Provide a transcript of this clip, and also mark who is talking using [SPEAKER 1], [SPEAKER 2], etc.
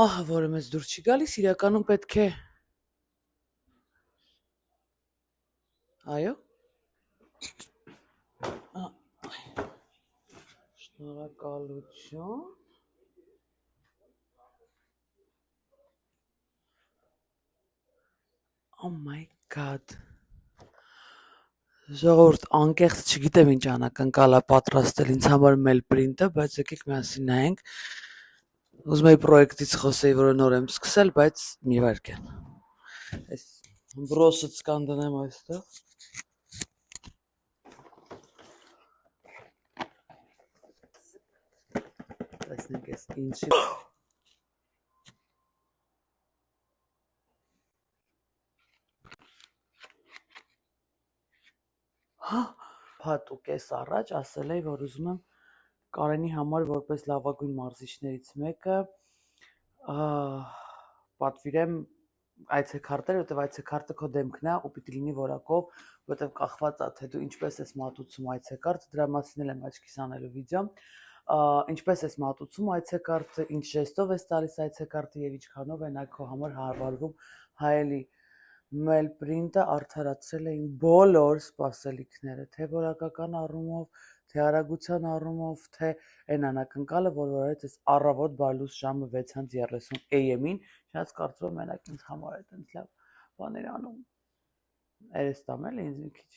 [SPEAKER 1] Ահա որը մեզ դուր չի գալիս, իրականում պետք է այո շնորհակալություն Oh my god Ժողովուրդ անկեղծ չգիտեմ ինչ անակնկալ է պատրաստել ինձ համար mail print-ը, բայց եկեք միասին նայենք ուզում եի պրոյեկտից խոսեի, որը նոր եմ սկսել, բայց մի վայրկյան այս բրոսից կանդնեմ այստեղ տեսնենք այս ինչի Փաթ ու կես առաջ ասել էի, որ ուզում եմ Կարենի համար որպես լավագույն մարզիչներից մեկը պատվիրեմ այցեքարտեր, որտեղ այցեքարտը քո դեմքն է ու պիտի լինի որակով, որտեղ կախված է թե դու ինչպես ես մատուցում այցեկարտ, դրա մասին եմ աչքիս անելու վիդեո, ինչպես ես մատուցում այցեկարտը, ինչ ժեստով ես տալիս այցեկարտը եւ ինչքանով է նա քո համար հարվարվում հայելի mail print-ը արդարացրել է իմ բոլոր սպասելիքները, թե որակական առումով, թե արագության առումով, թե այն անակնկալը, որ արեց այս առավոտ բալուս ժամը 6:30 AM-ին, շատ կարծում եմ մենակ ինձ համար է տենց լավ բաներ անում։ Երես տամ էլի ինձ մի քիչ։